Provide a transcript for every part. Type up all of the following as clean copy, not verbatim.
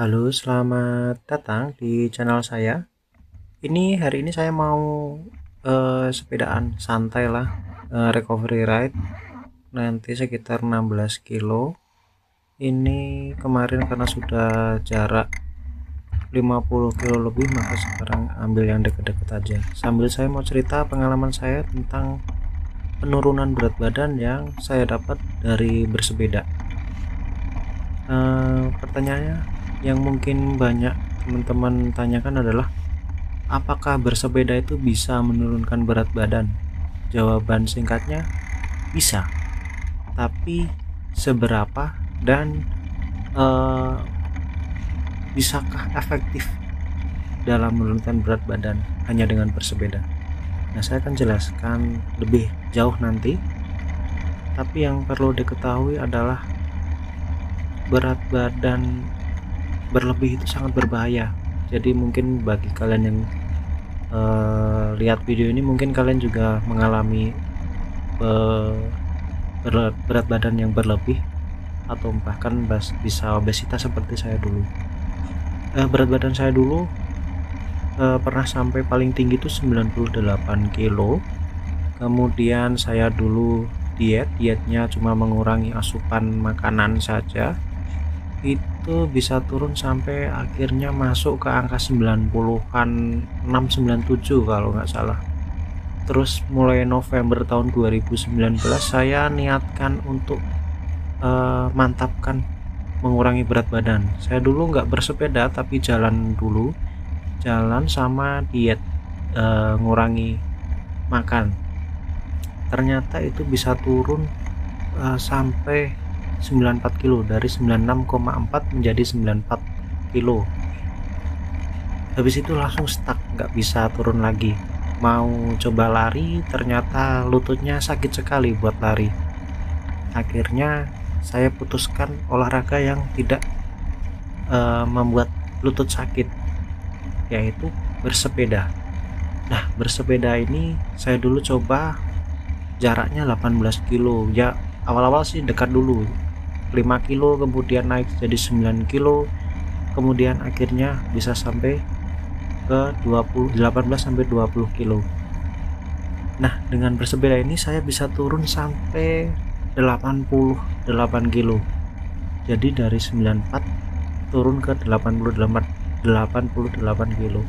Halo, selamat datang di channel saya. Hari ini saya mau sepedaan santai lah, recovery ride nanti sekitar 16 kilo. Ini kemarin karena sudah jarak 50 kilo lebih, maka sekarang ambil yang deket-deket aja. Sambil saya mau cerita pengalaman saya tentang penurunan berat badan yang saya dapat dari bersepeda. Pertanyaannya yang mungkin banyak teman-teman tanyakan adalah, apakah bersepeda itu bisa menurunkan berat badan? Jawaban singkatnya, bisa. Tapi seberapa dan bisakah efektif dalam menurunkan berat badan hanya dengan bersepeda? Nah, saya akan jelaskan lebih jauh nanti. Tapi yang perlu diketahui adalah berat badan berlebih itu sangat berbahaya. Jadi mungkin bagi kalian yang lihat video ini, mungkin kalian juga mengalami berat badan yang berlebih atau bahkan bisa obesitas seperti saya dulu. Berat badan saya dulu pernah sampai paling tinggi itu 98 kilo. Kemudian saya dulu dietnya cuma mengurangi asupan makanan saja, itu bisa turun sampai akhirnya masuk ke angka 90-an, 697 kalau nggak salah. Terus mulai November tahun 2019 saya niatkan untuk mantapkan mengurangi berat badan. Saya dulu nggak bersepeda tapi jalan dulu, jalan sama diet, ngurangi makan. Ternyata itu bisa turun sampai 94 kilo, dari 96,4 menjadi 94 kilo. Habis itu langsung stuck, nggak bisa turun lagi. Mau coba lari, ternyata lututnya sakit sekali buat lari. Akhirnya saya putuskan olahraga yang tidak membuat lutut sakit, yaitu bersepeda. Nah, bersepeda ini saya dulu coba jaraknya 18 kilo. Ya, awal-awal sih dekat dulu, 5 kilo, kemudian naik jadi 9 kilo, kemudian akhirnya bisa sampai ke 18 sampai 20 kilo. Nah, dengan bersepeda ini saya bisa turun sampai 88 kilo. Jadi dari 94 turun ke 88 kilo.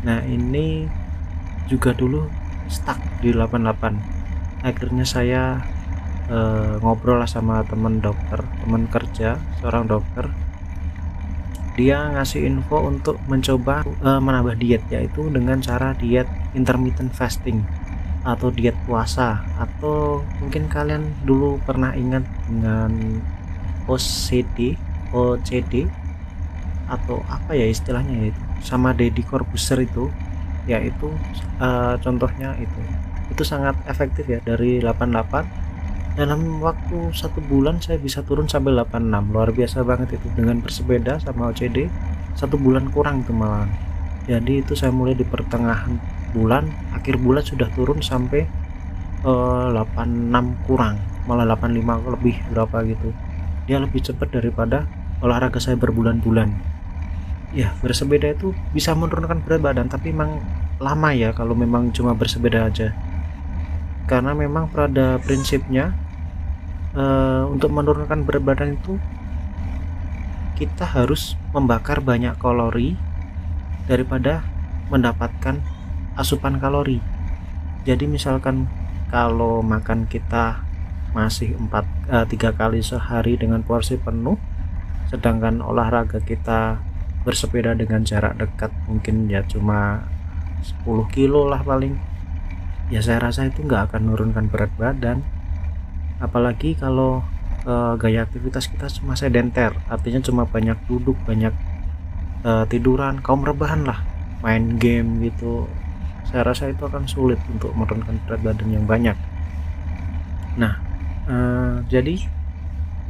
Nah, ini juga dulu stuck di 88. Akhirnya saya ngobrol lah sama teman kerja, seorang dokter. Dia ngasih info untuk mencoba menambah diet, yaitu dengan cara diet intermittent fasting atau diet puasa, atau mungkin kalian dulu pernah ingat dengan OCD atau apa ya istilahnya, itu sama Deddy Corbuzier itu, yaitu contohnya itu sangat efektif ya. Dari 88 dalam waktu 1 bulan saya bisa turun sampai 86. Luar biasa banget itu dengan bersepeda sama OCD. 1 bulan kurang itu malah. Jadi itu saya mulai di pertengahan bulan, akhir bulan sudah turun sampai 86 kurang, malah 85 lebih berapa gitu. Dia lebih cepat daripada olahraga saya berbulan-bulan. Ya, bersepeda itu bisa menurunkan berat badan, tapi memang lama ya kalau memang cuma bersepeda aja. Karena memang pada prinsipnya untuk menurunkan berat badan itu kita harus membakar banyak kalori daripada mendapatkan asupan kalori. Jadi misalkan kalau makan kita masih 3 kali sehari dengan porsi penuh, sedangkan olahraga kita bersepeda dengan jarak dekat mungkin ya cuma 10 kilo lah paling, ya saya rasa itu nggak akan menurunkan berat badan. Apalagi kalau gaya aktivitas kita cuma sedenter, artinya cuma banyak duduk, banyak tiduran, kaum rebahan lah, main game gitu. Saya rasa itu akan sulit untuk menurunkan berat badan yang banyak. Nah, jadi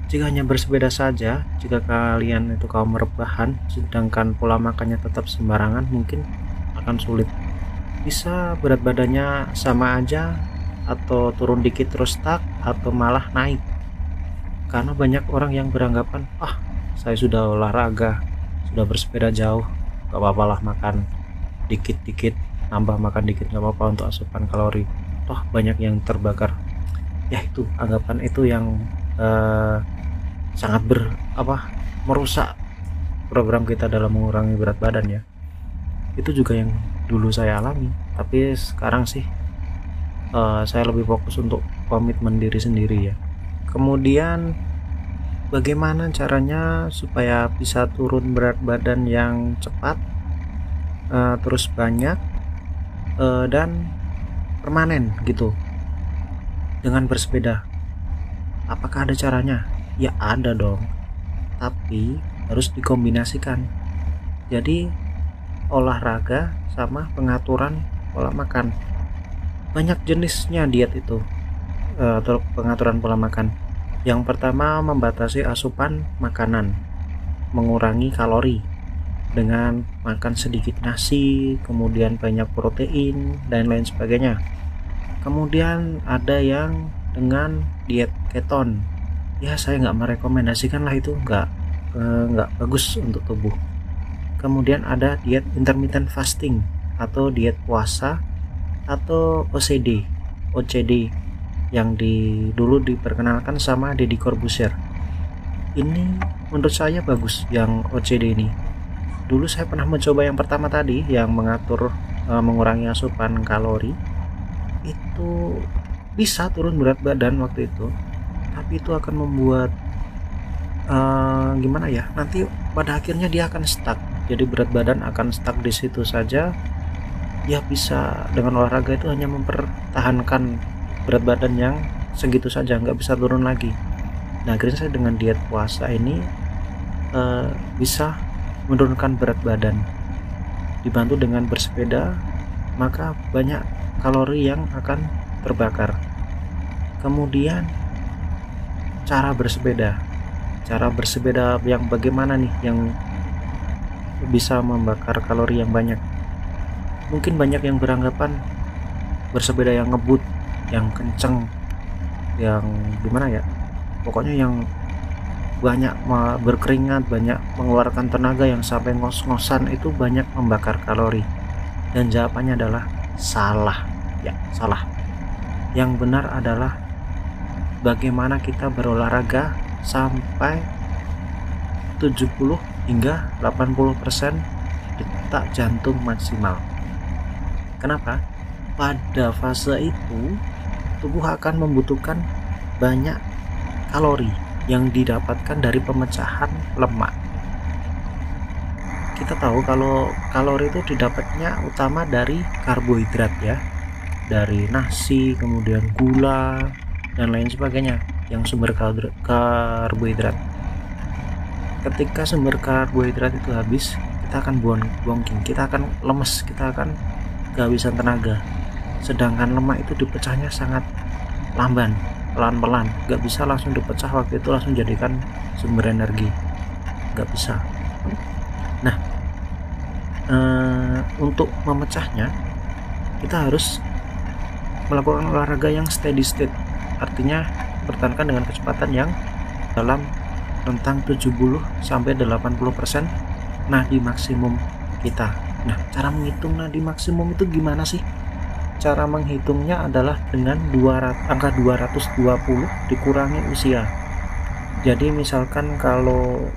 jika hanya bersepeda saja, jika kalian itu kaum rebahan sedangkan pola makannya tetap sembarangan, mungkin akan sulit. Bisa berat badannya sama aja, atau turun dikit terus stuck, atau malah naik. Karena banyak orang yang beranggapan, saya sudah olahraga, sudah bersepeda jauh, gak apa-apa lah makan dikit-dikit, nambah makan dikit gak apa-apa untuk asupan kalori, toh banyak yang terbakar. Ya itu anggapan itu yang sangat merusak program kita dalam mengurangi berat badan ya. Itu juga yang dulu saya alami, tapi sekarang sih saya lebih fokus untuk komitmen diri sendiri ya. Kemudian bagaimana caranya supaya bisa turun berat badan yang cepat, terus banyak, dan permanen gitu dengan bersepeda? Apakah ada caranya? Ya ada dong, tapi harus dikombinasikan. Jadi olahraga sama pengaturan pola makan. Banyak jenisnya diet itu, atau pengaturan pola makan. Yang pertama, membatasi asupan makanan, mengurangi kalori dengan makan sedikit nasi, kemudian banyak protein dan lain sebagainya. Kemudian ada yang dengan diet keton. Ya saya nggak merekomendasikan lah, itu nggak bagus untuk tubuh. Kemudian ada diet intermittent fasting atau diet puasa atau OCD yang dulu diperkenalkan sama Deddy Corbuzier. Ini menurut saya bagus yang OCD ini. Dulu saya pernah mencoba yang pertama tadi, yang mengatur mengurangi asupan kalori. Itu bisa turun berat badan waktu itu, tapi itu akan membuat gimana ya, nanti pada akhirnya dia akan stuck. Jadi berat badan akan stuck di situ saja. Ya bisa dengan olahraga itu hanya mempertahankan berat badan yang segitu saja, nggak bisa turun lagi. Nah akhirnya saya dengan diet puasa ini bisa menurunkan berat badan, dibantu dengan bersepeda, maka banyak kalori yang akan terbakar. Kemudian cara bersepeda yang bagaimana nih yang bisa membakar kalori yang banyak? Mungkin banyak yang beranggapan bersepeda yang ngebut, yang kenceng, yang gimana ya, pokoknya yang banyak berkeringat, banyak mengeluarkan tenaga, yang sampai ngos-ngosan, itu banyak membakar kalori. Dan jawabannya adalah salah. Ya salah. Yang benar adalah bagaimana kita berolahraga sampai 70 hingga 80% detak jantung maksimal. Kenapa? Pada fase itu tubuh akan membutuhkan banyak kalori yang didapatkan dari pemecahan lemak. Kita tahu kalau kalori itu didapatnya utama dari karbohidrat ya, dari nasi, kemudian gula dan lain sebagainya yang sumber karbohidrat. Ketika sumber karbohidrat itu habis, kita akan bongking, kita akan lemes, kita akan kehabisan tenaga. Sedangkan lemak itu dipecahnya sangat lamban, pelan-pelan, nggak bisa langsung dipecah waktu itu langsung jadikan sumber energi, nggak bisa. Nah untuk memecahnya kita harus melakukan olahraga yang steady state, artinya bertahankan dengan kecepatan yang dalam rentang 70 sampai 80% nadi maksimum kita. Nah cara menghitung nadi maksimum itu gimana sih? Cara menghitungnya adalah dengan angka 220 dikurangi usia. Jadi misalkan kalau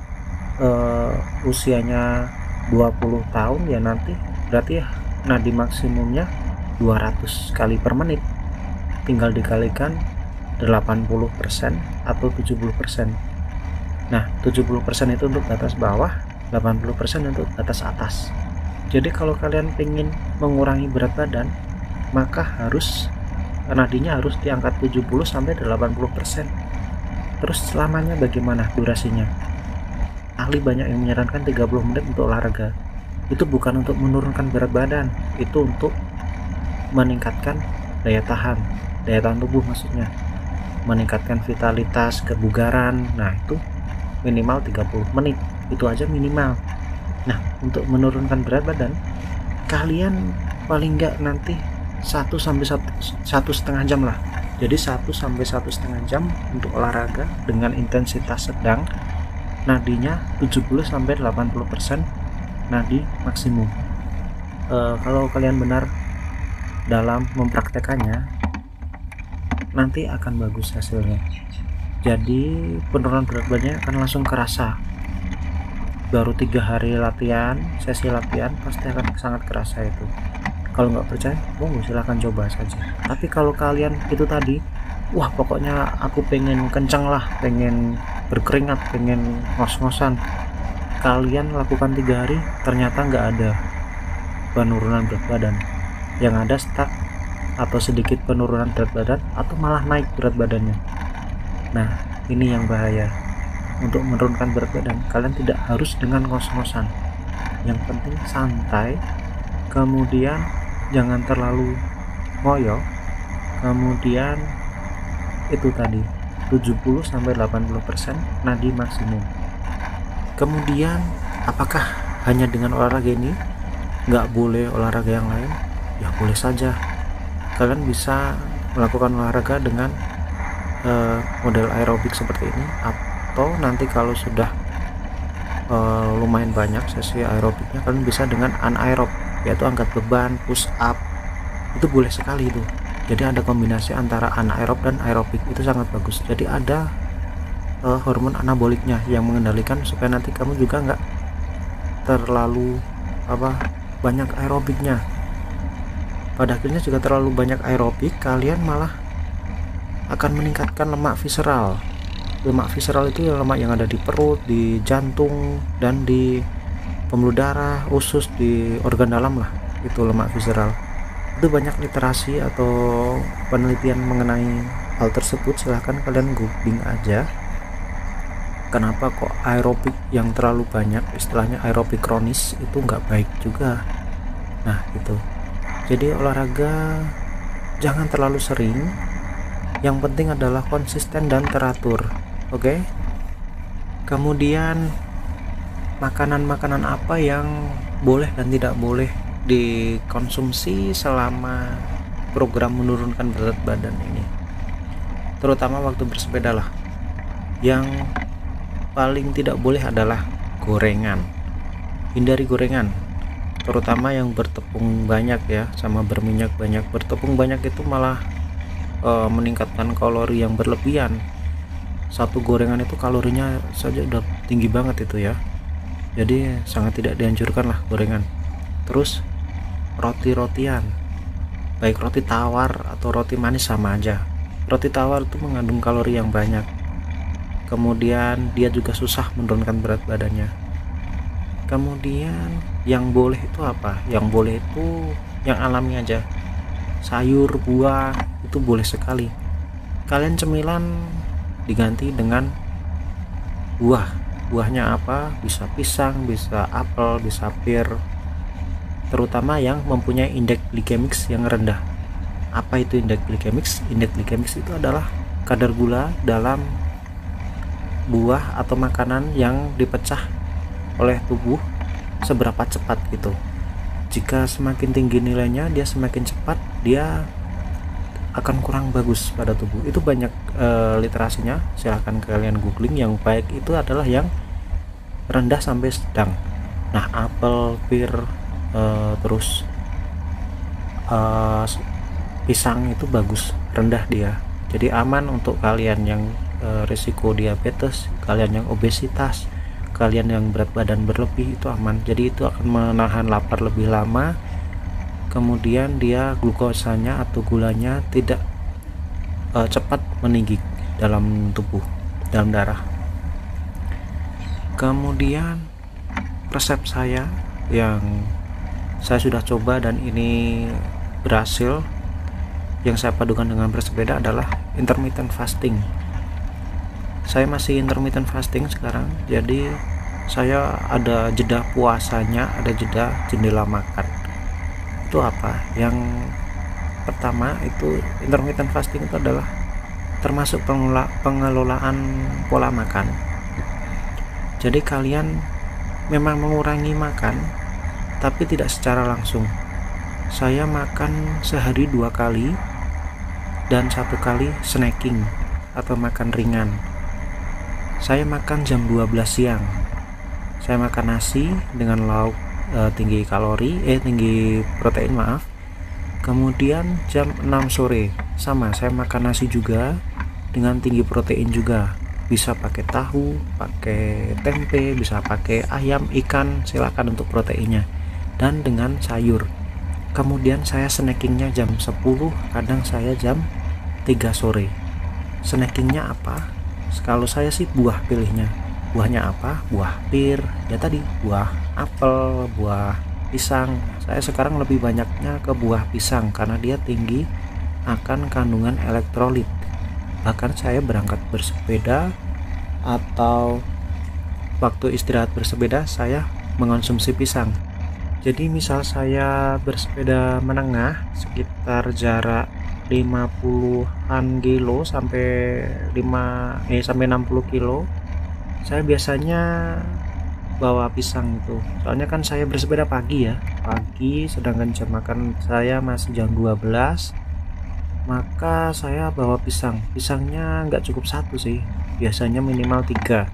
usianya 20 tahun ya, nanti berarti ya nadi maksimumnya 200 kali per menit, tinggal dikalikan 80% atau 70%. Nah 70% itu untuk batas bawah, 80% untuk batas atas. Jadi kalau kalian pengen mengurangi berat badan, maka harus nadinya harus diangkat 70 sampai 80%. Terus selamanya bagaimana durasinya? Ahli banyak yang menyarankan 30 menit untuk olahraga. Itu bukan untuk menurunkan berat badan, itu untuk meningkatkan daya tahan tubuh, maksudnya meningkatkan vitalitas, kebugaran. Nah itu minimal 30 menit, itu aja minimal. Nah untuk menurunkan berat badan, kalian paling enggak nanti 1 sampai 1,5 jam lah. Jadi 1 sampai 1,5 jam untuk olahraga dengan intensitas sedang, nadinya 70-80% nadi maksimum. Kalau kalian benar dalam mempraktekannya, nanti akan bagus hasilnya. Jadi penurunan berat badannya akan langsung kerasa. Baru 3 hari latihan, sesi latihan pasti akan sangat kerasa itu. Kalau nggak percaya, silahkan coba saja. Tapi kalau kalian itu tadi, wah pokoknya aku pengen kenceng lah, pengen berkeringat, pengen ngos-ngosan, kalian lakukan 3 hari ternyata nggak ada penurunan berat badan, yang ada stuck atau sedikit penurunan berat badan atau malah naik berat badannya. Nah ini yang bahaya. Untuk menurunkan berat badan kalian tidak harus dengan ngos-ngosan, yang penting santai, kemudian jangan terlalu ngoyo, kemudian itu tadi 70-80% nadi maksimum. Kemudian apakah hanya dengan olahraga ini, nggak boleh olahraga yang lain? Ya boleh saja, kalian bisa melakukan olahraga dengan model aerobik seperti ini, atau nanti kalau sudah lumayan banyak sesi aerobiknya, kalian bisa dengan anaerob, yaitu angkat beban, push up, itu boleh sekali itu. Jadi ada kombinasi antara anaerob dan aerobik, itu sangat bagus. Jadi ada hormon anaboliknya yang mengendalikan supaya nanti kamu juga nggak terlalu banyak aerobiknya. Pada akhirnya juga terlalu banyak aerobik, kalian malah akan meningkatkan lemak visceral. Lemak visceral itu lemak yang ada di perut, di jantung, dan di pembuluh darah, usus, di organ dalam lah, itu lemak visceral. Itu banyak literasi atau penelitian mengenai hal tersebut, silahkan kalian googling aja. Kenapa kok aerobik yang terlalu banyak, istilahnya aerobik kronis, itu nggak baik juga. Nah itu, jadi olahraga jangan terlalu sering, yang penting adalah konsisten dan teratur. Oke. Kemudian makanan-makanan apa yang boleh dan tidak boleh dikonsumsi selama program menurunkan berat badan ini, terutama waktu bersepeda lah. Yang paling tidak boleh adalah gorengan. Hindari gorengan, terutama yang bertepung banyak ya, sama berminyak banyak. Bertepung banyak itu malah meningkatkan kalori yang berlebihan. Satu gorengan itu kalorinya saja udah tinggi banget itu ya, jadi sangat tidak dianjurkan lah gorengan. Terus roti-rotian, baik roti tawar atau roti manis sama aja. Roti tawar itu mengandung kalori yang banyak, kemudian dia juga susah menurunkan berat badannya. Kemudian yang boleh itu apa? Yang boleh itu yang alami aja, sayur, buah, itu boleh sekali. Kalian cemilan diganti dengan buahnya apa? Bisa pisang, bisa apel, bisa pir, terutama yang mempunyai indeks glikemik yang rendah. Apa itu indeks glikemik? Indeks glikemik itu adalah kadar gula dalam buah atau makanan yang dipecah oleh tubuh seberapa cepat gitu. Jika semakin tinggi nilainya, dia semakin cepat dia akan kurang bagus pada tubuh. Itu banyak literasinya, silahkan kalian googling. Yang baik itu adalah yang rendah sampai sedang. Nah apel, pir, terus pisang itu bagus, rendah dia, jadi aman untuk kalian yang risiko diabetes, kalian yang obesitas, kalian yang berat badan berlebih, itu aman. Jadi itu akan menahan lapar lebih lama, kemudian dia glukosanya atau gulanya tidak cepat meninggi dalam tubuh, dalam darah. Kemudian resep saya yang saya sudah coba dan ini berhasil, yang saya padukan dengan bersepeda adalah intermittent fasting. Saya masih intermittent fasting sekarang, jadi saya ada jeda puasanya, ada jeda jendela makan. Itu apa? Yang pertama itu intermittent fasting itu adalah termasuk pengelolaan pola makan. Jadi kalian memang mengurangi makan, tapi tidak secara langsung. Saya makan sehari 2 kali dan 1 kali snacking atau makan ringan. saya makan jam 12 siang. Saya makan nasi dengan lauk tinggi kalori, tinggi protein maaf. Kemudian jam 6 sore sama, saya makan nasi juga dengan tinggi protein juga. Bisa pakai tahu, pakai tempe, bisa pakai ayam, ikan, silakan untuk proteinnya, dan dengan sayur. Kemudian saya snackingnya jam 10, kadang saya jam 3 sore. Snackingnya apa? Kalau saya sih buah pilihnya. Buahnya apa? Buah pir, ya tadi, buah apel, buah pisang. Saya sekarang lebih banyaknya ke buah pisang karena dia tinggi akan kandungan elektrolit. Bahkan saya berangkat bersepeda atau waktu istirahat bersepeda, saya mengonsumsi pisang. Jadi misal saya bersepeda menengah sekitar jarak 50-an kilo sampai 60 kilo, saya biasanya bawa pisang itu. Soalnya kan saya bersepeda pagi ya, sedangkan jam makan saya masih jam 12, maka saya bawa pisang. Pisangnya nggak cukup satu sih, biasanya minimal 3.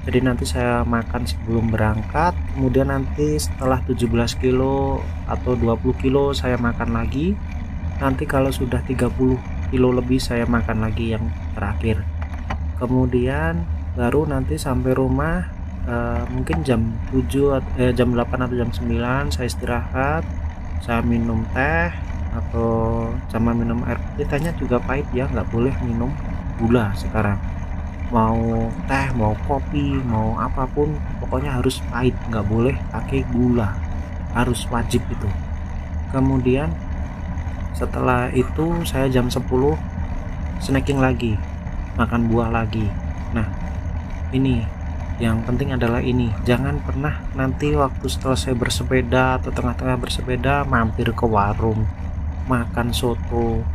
Jadi nanti saya makan sebelum berangkat, kemudian nanti setelah 17 kilo atau 20 kilo saya makan lagi. Nanti kalau sudah 30 kilo lebih saya makan lagi yang terakhir. Kemudian baru nanti sampai rumah mungkin jam 8 atau jam 9 saya istirahat, saya minum teh atau sama minum air putih. Tehnya juga pahit ya, nggak boleh minum gula sekarang. Mau teh, mau kopi, mau apapun, pokoknya harus pahit, nggak boleh pakai gula, harus wajib itu. Kemudian setelah itu saya jam 10 snacking lagi, makan buah lagi. Nah, ini yang penting adalah ini, jangan pernah nanti waktu setelah saya bersepeda atau tengah-tengah bersepeda mampir ke warung makan soto,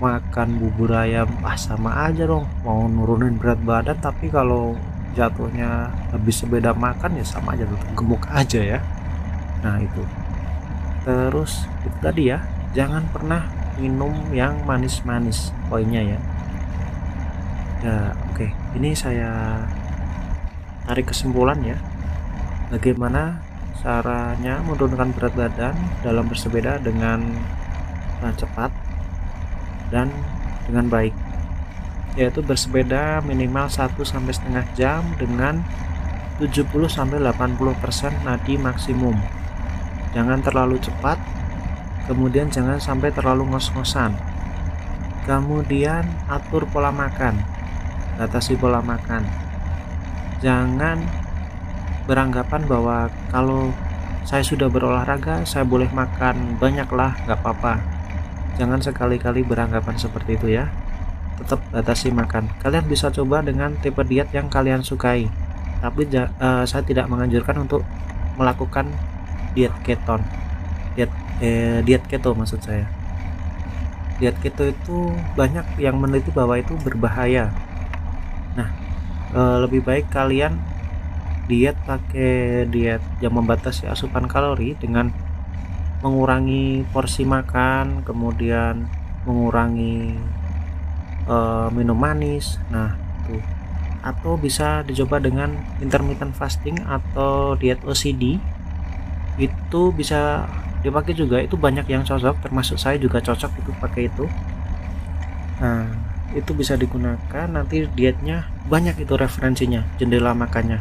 makan bubur ayam. Sama aja dong, mau nurunin berat badan tapi kalau jatuhnya habis sepeda makan ya sama aja, tetap gemuk aja ya. Nah itu, terus itu tadi ya, jangan pernah minum yang manis-manis poinnya ya. Oke. Ini saya tarik kesimpulan ya, bagaimana caranya menurunkan berat badan dalam bersepeda dengan cepat dan dengan baik, yaitu bersepeda minimal 1,5 jam dengan 70-80% nadi maksimum. Jangan terlalu cepat, kemudian jangan sampai terlalu ngos-ngosan. Kemudian atur pola makan, batasi pola makan. Jangan beranggapan bahwa kalau saya sudah berolahraga saya boleh makan banyaklah, nggak apa-apa. Jangan sekali-kali beranggapan seperti itu ya. Tetap batasi makan. Kalian bisa coba dengan tipe diet yang kalian sukai, tapi saya tidak menganjurkan untuk melakukan diet keton, diet keto maksud saya. Diet keto itu banyak yang meneliti bahwa itu berbahaya. Nah, lebih baik kalian pakai diet yang membatasi asupan kalori dengan mengurangi porsi makan, kemudian mengurangi minum manis. Nah tuh, atau bisa dicoba dengan intermittent fasting atau diet OCD, itu bisa dipakai juga. Itu banyak yang cocok, termasuk saya juga cocok itu pakai itu. Nah itu bisa digunakan, nanti dietnya banyak itu referensinya, jendela makannya.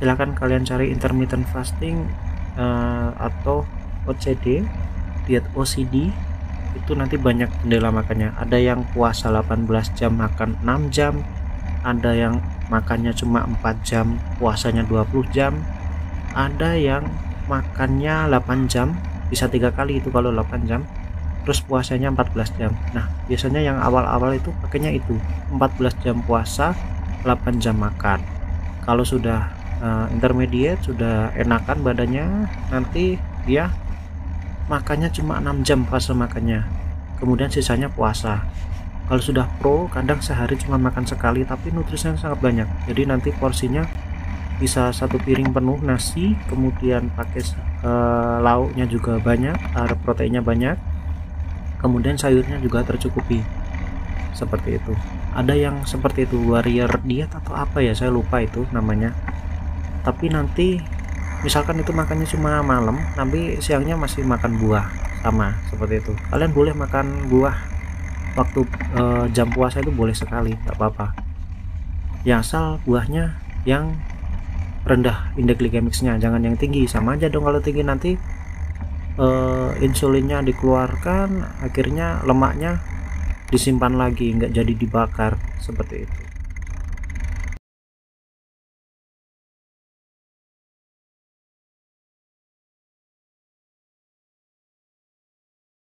Silahkan kalian cari intermittent fasting atau OCD, diet OCD, itu nanti banyak jendela makannya. Ada yang puasa 18 jam makan 6 jam, ada yang makannya cuma 4 jam puasanya 20 jam, ada yang makannya 8 jam bisa 3 kali itu kalau 8 jam, terus puasanya 14 jam. Nah biasanya yang awal-awal itu pakainya itu 14 jam puasa, 8 jam makan. Kalau sudah intermediate, sudah enakan badannya, nanti dia makannya cuma 6 jam fase makannya, kemudian sisanya puasa. Kalau sudah pro, kadang sehari cuma makan sekali tapi nutrisinya sangat banyak. Jadi nanti porsinya bisa 1 piring penuh nasi, kemudian pakai lauknya juga banyak, ada proteinnya banyak, kemudian sayurnya juga tercukupi. seperti itu. Ada yang seperti itu, warrior diet atau apa ya, saya lupa itu namanya. Tapi nanti misalkan itu makannya cuma malam, nanti siangnya masih makan buah, sama seperti itu. Kalian boleh makan buah waktu jam puasa itu boleh sekali, nggak apa-apa, ya asal buahnya yang rendah indeks glikemiknya, jangan yang tinggi. Sama aja dong, kalau tinggi nanti insulinnya dikeluarkan, akhirnya lemaknya disimpan lagi, nggak jadi dibakar seperti itu.